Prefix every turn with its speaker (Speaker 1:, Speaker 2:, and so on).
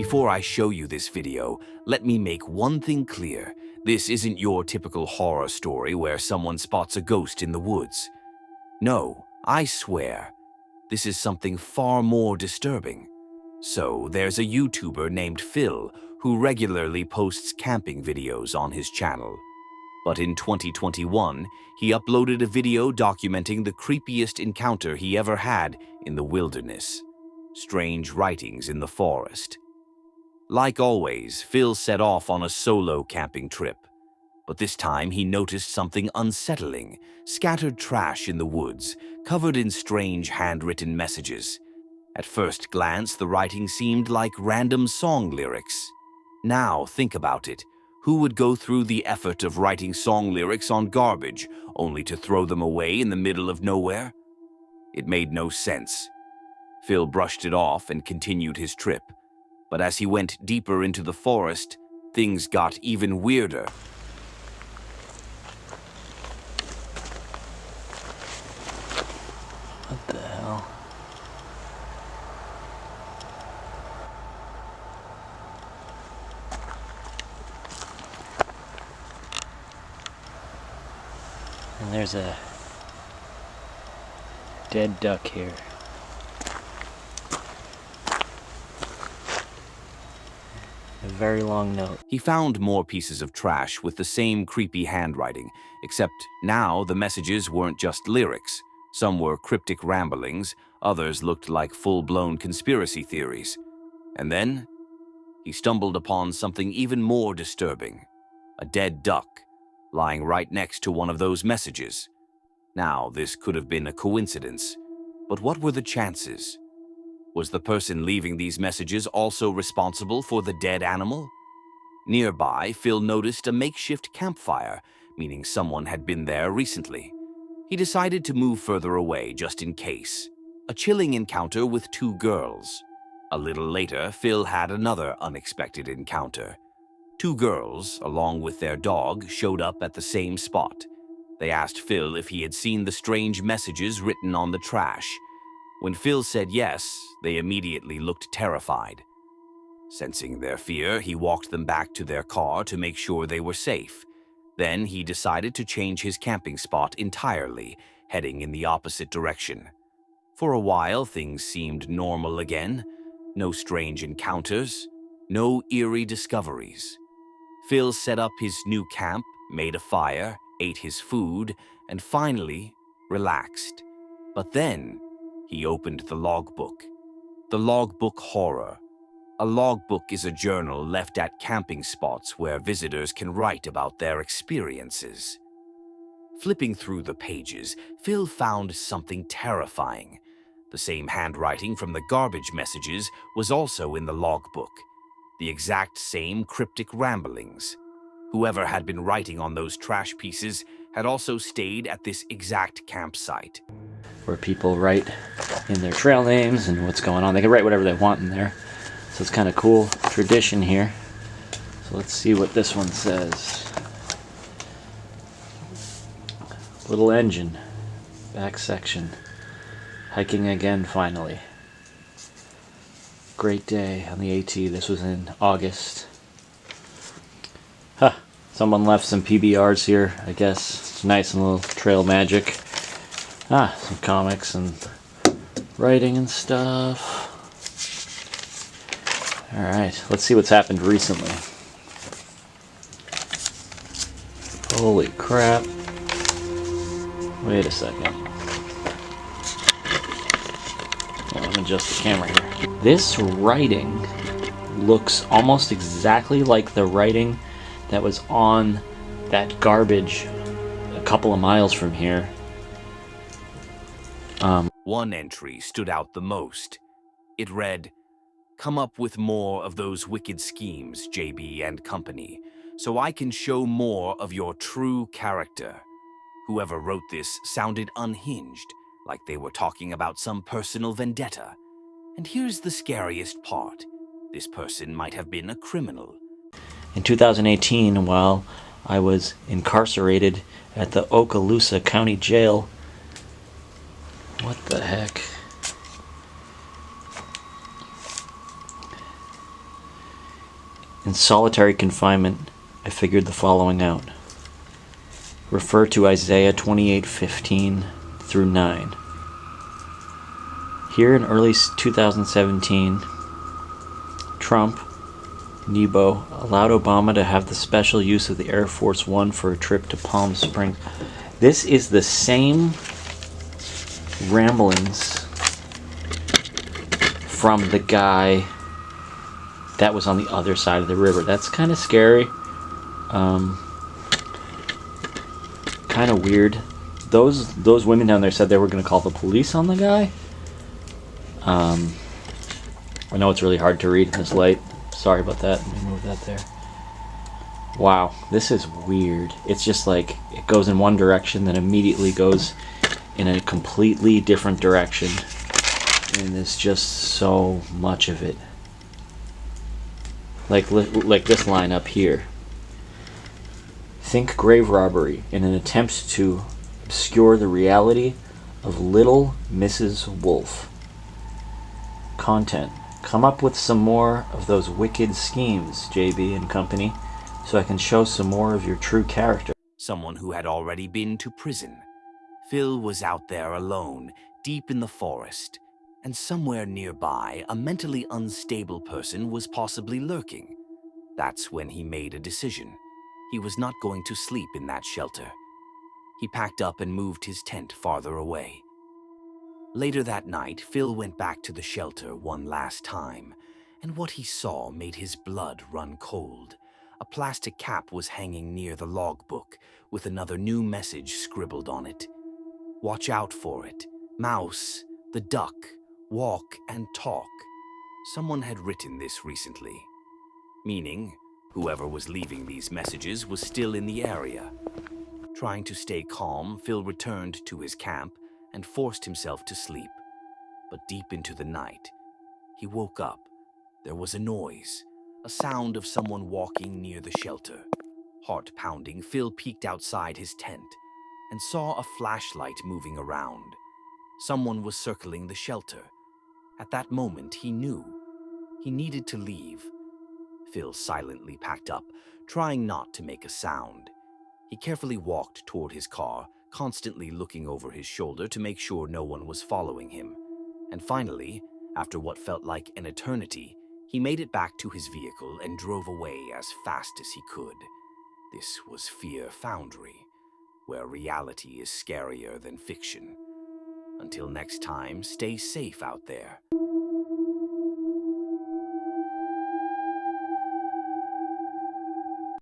Speaker 1: Before I show you this video, let me make one thing clear. This isn't your typical horror story where someone spots a ghost in the woods. No, I swear, this is something far more disturbing. So, there's a YouTuber named Phil who regularly posts camping videos on his channel. But in 2021, he uploaded a video documenting the creepiest encounter he ever had in the wilderness. Strange writings in the forest. Like always, Phil set off on a solo camping trip. But this time he noticed something unsettling: scattered trash in the woods, covered in strange handwritten messages. At first glance, the writing seemed like random song lyrics. Now, think about it. Who would go through the effort of writing song lyrics on garbage, only to throw them away in the middle of nowhere? It made no sense. Phil brushed it off and continued his trip. But as he went deeper into the forest, things got even weirder.
Speaker 2: What the hell? And there's a dead duck here. A very long note.
Speaker 1: He found more pieces of trash with the same creepy handwriting, except now the messages weren't just lyrics. Some were cryptic ramblings, others looked like full-blown conspiracy theories. And then, he stumbled upon something even more disturbing: a dead duck, lying right next to one of those messages. Now, this could have been a coincidence, but what were the chances? Was the person leaving these messages also responsible for the dead animal? Nearby, Phil noticed a makeshift campfire, meaning someone had been there recently. He decided to move further away just in case. A chilling encounter with two girls. A little later, Phil had another unexpected encounter. Two girls, along with their dog, showed up at the same spot. They asked Phil if he had seen the strange messages written on the trash. When Phil said yes, they immediately looked terrified. Sensing their fear, he walked them back to their car to make sure they were safe. Then he decided to change his camping spot entirely, heading in the opposite direction. For a while, things seemed normal again. No strange encounters, no eerie discoveries. Phil set up his new camp, made a fire, ate his food, and finally relaxed. But then, he opened the logbook. The logbook horror. A logbook is a journal left at camping spots where visitors can write about their experiences. Flipping through the pages, Phil found something terrifying. The same handwriting from the garbage messages was also in the logbook. The exact same cryptic ramblings. Whoever had been writing on those trash pieces had also stayed at this exact campsite.
Speaker 2: Where people write in their trail names and what's going on. They can write whatever they want in there. So it's kind of cool tradition here. So let's see what this one says. Little engine. Back section. Hiking again finally. Great day on the AT. This was in August. Huh. Someone left some PBRs here, I guess. It's nice and little trail magic. Some comics and writing and stuff. Alright, let's see what's happened recently. Holy crap. Wait a second. Let me adjust the camera here. This writing looks almost exactly like the writing that was on that garbage a couple of miles from here.
Speaker 1: One entry stood out the most. It read, "Come up with more of those wicked schemes, JB and company, so I can show more of your true character." Whoever wrote this sounded unhinged, like they were talking about some personal vendetta. And here's the scariest part. This person might have been a criminal.
Speaker 2: In 2018, while I was incarcerated at the Okaloosa County Jail. What the heck? In solitary confinement, I figured the following out. Refer to Isaiah 28:15 through 9. Here in early 2017, Trump, Nebo, allowed Obama to have the special use of the Air Force One for a trip to Palm Springs. This is the same ramblings from the guy that was on the other side of the river. That's kind of scary. Kind of weird. Those women down there said they were going to call the police on the guy. I know it's really hard to read in this light. Sorry about that. Let me move that there. Wow, this is weird. It's just like it goes in one direction, then immediately goes in a completely different direction. And there's just so much of it. Like this line up here. Think grave robbery in an attempt to obscure the reality of Little Mrs. Wolf. Content. Come up with some more of those wicked schemes, JB and company, so I can show some more of your true character.
Speaker 1: Someone who had already been to prison. Phil was out there alone, deep in the forest, and somewhere nearby, a mentally unstable person was possibly lurking. That's when he made a decision. He was not going to sleep in that shelter. He packed up and moved his tent farther away. Later that night, Phil went back to the shelter one last time, and what he saw made his blood run cold. A plastic cap was hanging near the logbook, with another new message scribbled on it. Watch out for it. Mouse, the duck, walk and talk. Someone had written this recently, meaning whoever was leaving these messages was still in the area. Trying to stay calm, Phil returned to his camp and forced himself to sleep. But deep into the night, he woke up. There was a noise, a sound of someone walking near the shelter. Heart pounding, Phil peeked outside his tent and saw a flashlight moving around. Someone was circling the shelter. At that moment, he knew he needed to leave. Phil silently packed up, trying not to make a sound. He carefully walked toward his car, constantly looking over his shoulder to make sure no one was following him. And finally, after what felt like an eternity, he made it back to his vehicle and drove away as fast as he could. This was Fear Foundry, where reality is scarier than fiction. Until next time, stay safe out there.